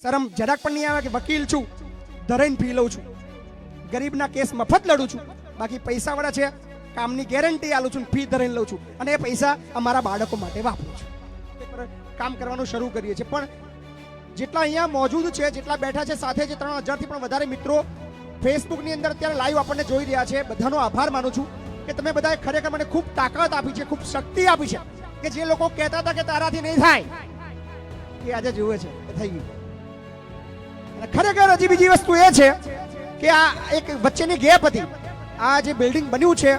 શરમ જરાક પણ નહીં આવે કે વકીલ છું, ધરાઈને ફી લઉં છું, ગરીબના કેસ મફત લડું છું, બાકી પૈસાવાળા છે કામની ગેરંટી આલું છું, ફી ધરાઈને લઉં છું અને એ પૈસા અમારા બાળકો માટે વાપરું છું. કામ કરવાનું શરૂ કરીએ છીએ. પણ જેટલા અહીંયા મોજૂદ છે, જેટલા બેઠા છે, સાથે જે 3000 થી પણ વધારે મિત્રો ફેસબુકની અંદર અત્યારે લાઈવ આપણને જોઈ રહ્યા છે, બધાનો આભાર માનું છું કે તમે બધાએ ખરેખર મને ખૂબ તાકાત આપી છે, ખૂબ શક્તિ આપી છે કે જે લોકો કહેતા હતા કે તારાથી નહીં થાય એ આજે જુએ છે કે થઈ ગયું. અને ખરેખર હજી બીજી વસ્તુ એ છે કે આ એક વચ્ચેની ગેપ હતી. આ જે બિલ્ડિંગ બન્યું છે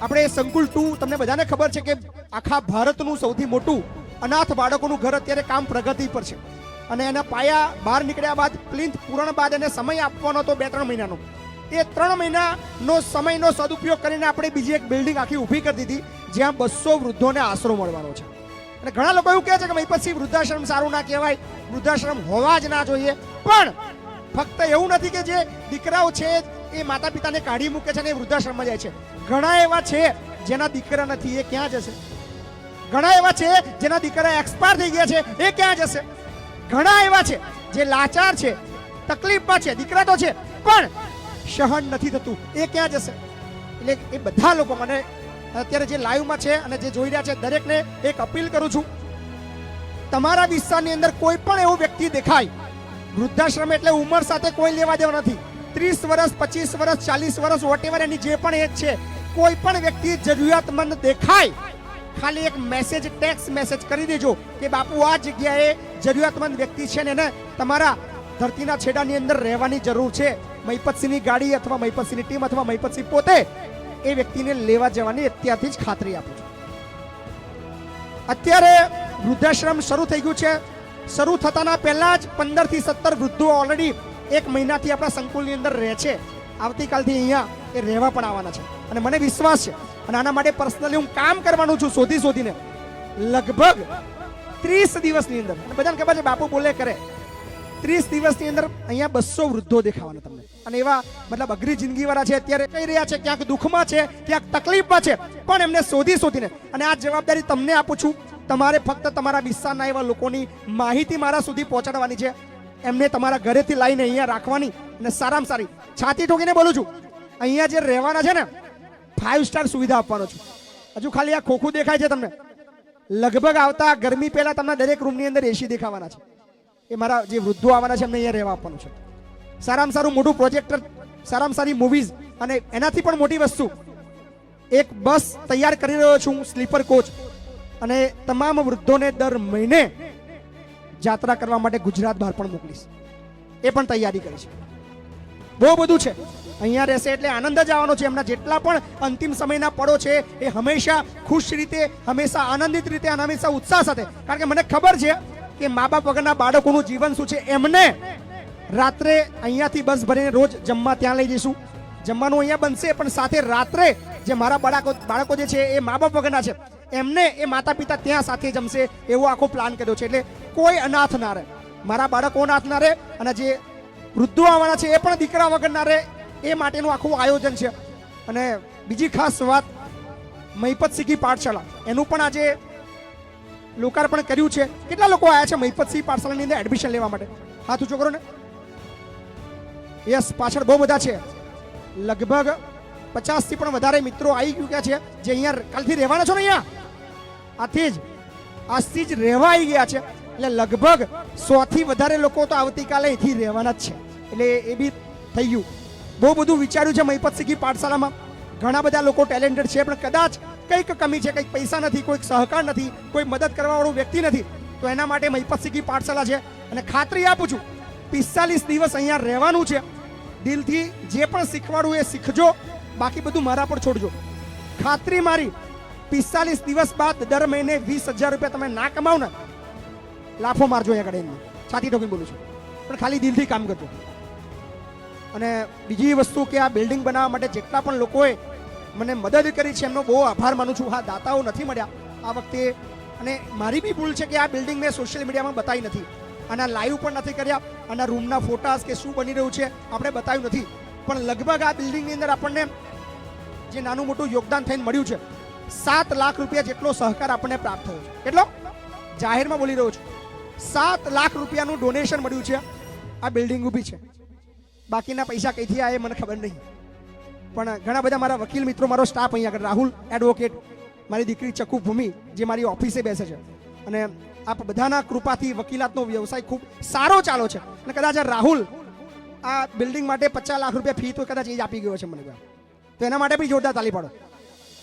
આપણે સંકુલ 2, તમને બધાને ખબર છે કે આખા ભારતનું સૌથી મોટું અનાથ બાળકોનું ઘર અત્યારે કામ પ્રગતિ પર છે અને એના પાયા બહાર નીકળ્યા બાદ પ્લિન્થ પૂરણ બાદ એને સમય આપવાનો હતો 2-3 મહિનાનો. એ 3 મહિનાનો સમયનો સદુપયોગ કરીને આપણે બીજી એક બિલ્ડિંગ આખી ઊભી કરી દીધી જ્યાં 200 વૃદ્ધોને આશરો મળવાનો છે. અને ઘણા લોકો એવું કહે છે કે મહીપતસિંહ વૃદ્ધાશ્રમ સારું ના કહેવાય, વૃદ્ધાશ્રમ હોવા જ ના જોઈએ. પણ ફક્ત એવું નથી કે જે દીકરાઓ છે એ માતા પિતાને કાઢી મૂકે છે અને એ વૃદ્ધાશ્રમમાં જાય છે. ઘણા એવા છે જેના દીકરા નથી, એ ક્યાં જશે? ઘણા એવા છે જેના દીકરા એક્સપાયર થઈ ગયા છે, એ ક્યાં જશે? ઘણા એવા છે જે લાચાર છે, તકલીફમાં છે, દીકરા તો છે પણ સહન નથી થતું, એ ક્યાં જશે? એટલે એ બધા લોકો મને અત્યારે જે લાઈવમાં છે અને જે જોઈ રહ્યા છે દરેકને એક અપીલ કરું છું, તમારા વિસ્તારની અંદર કોઈ પણ એવો વ્યક્તિ દેખાય, વૃદ્ધાશ્રમ એટલે ઉંમર સાથે કોઈ લેવા દેવા નથી, 30 વર્ષ 25 વર્ષ 40 વર્ષ વોટેવર એની જે પણ એજ છે, કોઈ પણ વ્યક્તિ જરૂરિયાતમંદ દેખાય, ખાલી એક મેસેજ, ટેક્સ્ટ મેસેજ કરી દેજો કે બાપુ આ જગ્યાએ જરૂરિયાતમંદ વ્યક્તિ છે ને એને તમારા ધરતીના છેડાની અંદર રહેવાની જરૂર છે. મહીપતસિંહની ગાડી અથવા મહીપતસિંહની ટીમ અથવા મહીપતસિંહ પોતે એ વ્યક્તિને લેવા જવાની અત્યારથી જ ખાતરી આપું છું. અત્યારે વૃદ્ધાશ્રમ શરૂ થઈ ગયું છે. શરૂ થતાના પહેલા જ 15 થી 17 વૃદ્ધો ઓલરેડી 1 મહિનાથી આપણા સંકુલની અંદર રહે છે. આવતીકાલથી અહીંયા એ રહેવા પણ આવવાના છે અને મને વિશ્વાસ છે અને આના માટે પર્સનલી હું કામ કરવાનું છું શોધીને લગભગ 30 દિવસની અંદર. અને બધાને ખબર છે બાપુ બોલે કરે, 30 દિવસની અંદર અહીંયા 200 વૃદ્ધો દેખાવાના તમને. અને એવા મતલબ અઘરી જિંદગી વાળા છે, અત્યારે કહી રહ્યા છે, ક્યાંક દુઃખમાં છે, ક્યાંક તકલીફમાં છે, પણ એમને શોધીને અને આ જવાબદારી તમને આપું છું. તમારે ફક્ત તમારા વિસ્તારના એવા લોકોની માહિતી મારા સુધી પહોંચાડવાની છે, એમને તમારા ઘરેથી લાવીને અહીંયા રાખવાની અને સારામાં સારી છાતી ઠોકીને બોલું છું, અહીંયા જે રહેવાના છે ને 5 સ્ટાર સુવિધા આપવાનો છું. હજુ ખાલી આ ખોખું દેખાય છે તમને, લગભગ આવતા ગરમી પહેલા તમને દરેક રૂમની અંદર એસી દેખાવાના છે. એ મારા જે વૃદ્ધો આવવાના છે એમને અહીંયા રહેવા આપવાનું છે. સારામાં સારું મોટું પ્રોજેક્ટર, સારામાં સારી મૂવીઝ અને એનાથી પણ મોટી વસ્તુ એક બસ તૈયાર કરી રહ્યો છું, સ્લીપર કોચ, અને તમામ વૃદ્ધોને દર મહિને જાત્રા કરવા માટે ગુજરાત બહાર પણ મોકલીશ. એ પણ તૈયારી કરી છે. બહુ બધું છે. અહીંયા રહેશે એટલે આનંદ જ આવવાનો છે. એમના જેટલા પણ અંતિમ સમયના પળો છે એ હંમેશા ખુશ રીતે, હંમેશા આનંદિત રીતે અને હંમેશા ઉત્સાહ સાથે, કારણ કે મને ખબર છે કે મા બાપ વગરના બાળકોનું જીવન શું છે. એમને રાત્રે અહીંયાથી બસ ભરીને રોજ જમવા ત્યાં લઈ જઈશું, જમવાનું અહીંયા બનશે, પણ સાથે રાત્રે જે મારા બાળકો જે છે એ મા બાપ વગરના છે એમને એ માતા પિતા ત્યાં સાથે જમશે એવો આખો પ્લાન કર્યો છે. એટલે કોઈ અનાથ ના રહે, મારા બાળકો અનાથ ના રહે અને જે વૃદ્ધો આવવાના છે એ પણ દીકરા વગર ના રહે, એ માટેનું આખું આયોજન છે. અને બીજી ખાસ વાત, મહીપતસિંહ પાઠશાળા એનું પણ આજે લોકાર્પણ કર્યું છે. કેટલા લોકો આવ્યા છે મહીપતસિંહ પાઠશાળાની અંદર એડમિશન લેવા માટે? હાથ ઊંચો કરો ને. યસ, પાછળ બહુ બધા છે. લગભગ 50 થી પણ વધારે મિત્રો આવી ચૂક્યા છે જે અહીંયા કાલથી રહેવાના છો ને. અહીંયા આજથી જ રહેવા આવી ગયા છે. એટલે લગભગ 100 થી વધારે લોકો તો આવતીકાલે અહીંથી રહેવાના જ છે. એટલે એ બી થઈ ગયું. બહુ બધું વિચાર્યું છે મહીપતસિંહ પાઠશાળામાં. ઘણા બધા લોકો ટેલેન્ટેડ છે, પણ કદાચ કંઈક કમી છે, કંઈક પૈસા નથી, કોઈક સહકાર નથી, કોઈ મદદ કરવાવાળું વ્યક્તિ નથી. તો એના માટે મહીપતસિંહ પાઠશાળા છે. અને ખાતરી આપું છું 45 દિવસ અહીંયા રહેવાનું છે. દિલથી જે પણ શીખવાડું એ શીખજો, બાકી બધું મારા પર છોડજો. ખાતરી મારી, 45 દિવસ બાદ દર મહિને 20,000 રૂપિયા તમે ના કમાવ ને, લાફો મારજો અહીંયા આગળ. છાતી ઠોકીને બોલું છું, પણ ખાલી દિલથી કામ કરજો. અને બીજી વસ્તુ કે આ બિલ્ડિંગ બનાવવા માટે જેટલા પણ લોકોએ મને મદદ કરી છે એમનો બહુ આભાર માનું છું. હા, દાતાઓ નથી મળ્યા આ વખતે, અને મારી બી ભૂલ છે કે આ બિલ્ડિંગ મેં સોશિયલ મીડિયામાં બતાવી નથી, આના લાઈવ પણ નથી કર્યા, આના રૂમના ફોટાસ કે શું બની રહ્યું છે આપણે બતાવ્યું નથી. પણ લગભગ આ બિલ્ડિંગની અંદર આપણને જે નાનું મોટું યોગદાન થઈને મળ્યું છે, 7 લાખ રૂપિયા જેટલો સહકાર આપણને પ્રાપ્ત થયો છે. કેટલો? જાહેરમાં બોલી રહ્યો છું, 7 લાખ રૂપિયાનું ડોનેશન મળ્યું છે. આ બિલ્ડિંગ ઊભી છે. બાકીના પૈસા કઈથી આવે મને ખબર નહીં, પણ ઘણા બધા મારા વકીલ મિત્રો, મારો સ્ટાફ અહીંયા આગળ, રાહુલ એડવોકેટ, મારી દીકરી ચકુ ભૂમિ જે મારી ઓફિસે બેસે છે, અને આપ બધાના કૃપાથી વકીલાતનો વ્યવસાય ખૂબ સારો ચાલો છે. અને કદાચ રાહુલ આ બિલ્ડિંગ માટે 50 લાખ રૂપિયા ફી તો કદાચ એ જ આપી ગયો છે મને, તો એના માટે બી જોરદાર તાલી પાડો.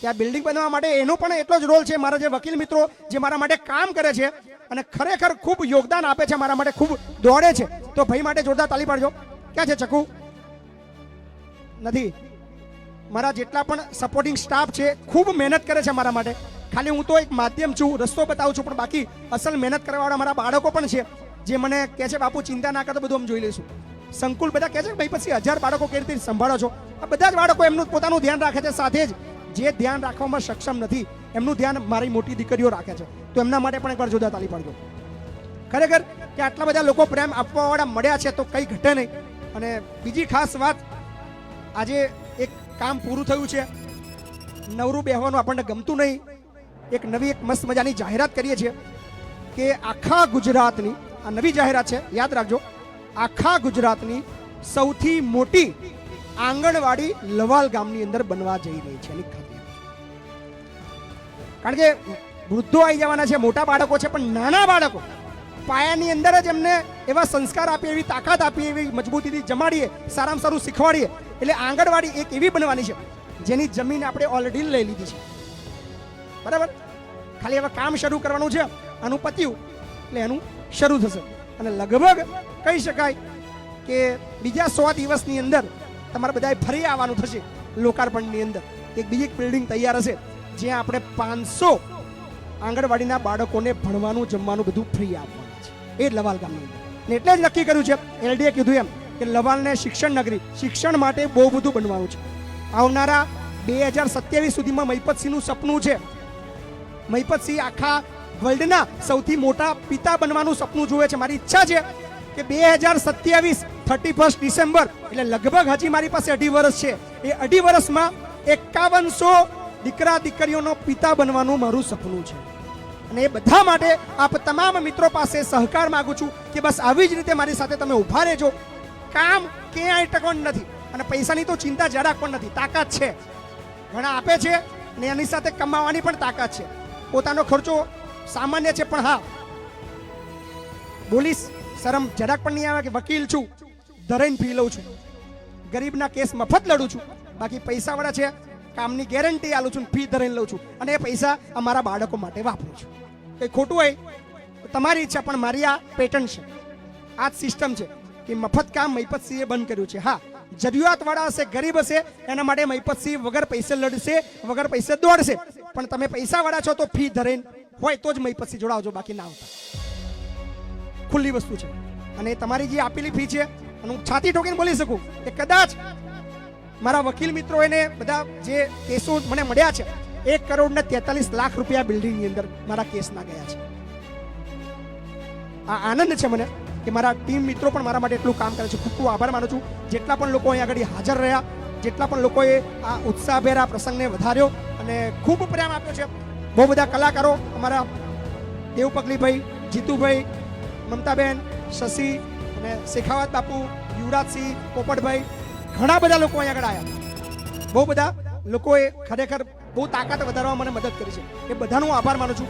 કે આ બિલ્ડિંગ બનાવવા માટે એનો પણ એટલો જ રોલ છે. મારા જે વકીલ મિત્રો જે મારા માટે કામ કરે છે અને ખરેખર ખૂબ યોગદાન આપે છે, મારા માટે ખૂબ દોડે છે, તો ભાઈ માટે જોરદાર તાલી પાડજો. ક્યાં છે ચકુ? નથી. મારા જેટલા પણ સપોર્ટિંગ સ્ટાફ છે ખૂબ મહેનત કરે છે મારા માટે. ખાલી હું તો એક માધ્યમ છું, રસ્તો બતાવું છું, પણ બાકી અસલ મહેનત કરવાવાળા મારા બાળકો પણ છે જે મને કહે છે બાપુ ચિંતા ના કરતો, બધું અમે જોઈ લઈશું. સંકુલ બધા કહે છે ભાઈ પછી 1000 બાળકો કેવી રીતે સંભાળો છો? આ બધા જ બાળકો એમનું પોતાનું ધ્યાન રાખે છે, સાથે જ જે ધ્યાન રાખવામાં સક્ષમ નથી એમનું ધ્યાન મારી મોટી દીકરીઓ રાખે છે. તો એમના માટે પણ એકવાર જોરદાર તાલી પાડજો. ખરેખર કે આટલા બધા લોકો પ્રેમ આપવાવાળા મળ્યા છે તો કંઈ ઘટે નહીં. અને બીજી ખાસ વાત, આજે એક કામ પૂરું થયું છે. નવરું બેહવાનું આપણને ગમતું નહીં. એક નવી એક મસ્ત મજાની જાહેરાત કરીએ છીએ કે આખા ગુજરાતની, આ નવી જાહેરાત છે, યાદ રાખજો, આખા ગુજરાતની સૌથી મોટી આંગણવાડી લવાલ ગામની અંદર બનવા જઈ રહી છે. એની ખાતરી, કારણ કે વૃદ્ધો આવી જવાના છે, મોટા બાળકો છે, પણ નાના બાળકો પાયાની અંદર જ એમને એવા સંસ્કાર આપીએ, એવી તાકાત આપીએ, એવી મજબૂતીથી જમાડીએ, સારામાં સારું શીખવાડીએ. એટલે આંગણવાડી એક એવી બનવાની છે જેની જમીન આપણે ઓલરેડી લઈ લીધી છે. બરાબર? ખાલી હવે કામ શરૂ કરવાનું છે. આનું પત્યું એટલે એનું શરૂ થશે. અને લગભગ કહી શકાય કે બીજા 100 દિવસની અંદર તમારે બધાએ ફરી આવવાનું થશે લોકાર્પણની અંદર. એક બીજી બિલ્ડિંગ તૈયાર હશે જ્યાં આપણે 500 આંગણવાડીના બાળકોને ભણવાનું, જમવાનું બધું ફ્રી આપવાના છે. એ જ લવાલ ગામની અંદર. ને એટલે જ નક્કી કર્યું છે, એલડીએ કીધું એમ કે લવાલને શિક્ષણ નગરી, શિક્ષણ માટે બહુ બધું બનવાનું છે. આવનારા 2027 સુધીમાં મહિપતસિંહનું સપનું છે. મહિપતસિંહ આખા વર્લ્ડના સૌથી મોટા પિતા બનવાનું સપનું જુએ છે. મારી ઈચ્છા છે કે 2027 31 ડિસેમ્બર એટલે લગભગ હજી મારી પાસે 2.5 વર્ષ છે. એ 2.5 વર્ષમાં 5100 દીકરા દીકરીઓનો પિતા બનવાનું મારું સપનું છે. અને એ બધા માટે આપ તમામ મિત્રો પાસે સહકાર માંગુ છું કે બસ આવી જ રીતે મારી સાથે તમે ઊભા રહેજો. કામ ક્યાંય ટકવાનું નથી અને પૈસાની તો ચિંતા જરાક પણ નથી. તાકાત છે, ઘણા આપે છે ને એની સાથે કમાવાની પણ તાકાત છે. પોતાનો ખર્ચો સામાન્ય છે, પણ હા બોલીશ, શરમ જરાક પણ નહીં આવે કે વકીલ છું, ધરાઈને પી લઉં છું, ગરીબના કેસ મફત લડું છું, બાકી પૈસાવાળા છે કામની ગેરંટી આલું છું, ફી ધરાઈને લઉં છું, અને એ પૈસા અમારા બાળકો માટે વાપરું છું. કંઈ ખોટું હોય તો તમારી ઈચ્છા, પણ મારી આ પેટર્ન છે, આ જ સિસ્ટમ છે કે મફત કામ મહિપતસિંહે બંધ કર્યું છે. હા, જરૂરિયાતવાળા હશે, ગરીબ હશે, એના માટે મહિપતસિંહ વગર પૈસે લડશે, વગર પૈસે દોડશે. પણ તમે પૈસાવાળા છો તો ફી ધરાઈને હોય તો જ મહિપતસિંહ જોડાવજો, બાકી ના આવતા. ખુલ્લી વસ્તુ છે. અને તમારી જે આપેલી ફી છે, અને હું છાતી ઠોકીને બોલી શકું કે કદાચ મારા વકીલ મિત્રો એને બધા જે કેસો મને મળ્યા છે, 1,43,00,000 રૂપિયા બિલ્ડિંગની અંદર મારા કેસના ગયા છે. આ આનંદ છે મને કે મારા ટીમ મિત્રો પણ મારા માટે એટલું કામ કરે છે. ખૂબ ખૂબ આભાર માનું છું. જેટલા પણ લોકો અહીંયા આગળ હાજર રહ્યા, જેટલા પણ લોકોએ આ ઉત્સાહભેર આ પ્રસંગને વધાર્યો અને ખૂબ પ્રેમ આપ્યો છે. બહુ બધા કલાકારો, અમારા દેવ પગલીભાઈ, જીતુભાઈ, મમતાબેન, શશી અને શેખાવત બાપુ, યુવરાજસિંહ, પોપટભાઈ, ઘણા બધા લોકો અહીંયા આગળ આવ્યા. બહુ બધા લોકોએ ખરેખર બહુ તાકાત વધારવા મને મદદ કરી છે. એ બધાનો આભાર માનું છું.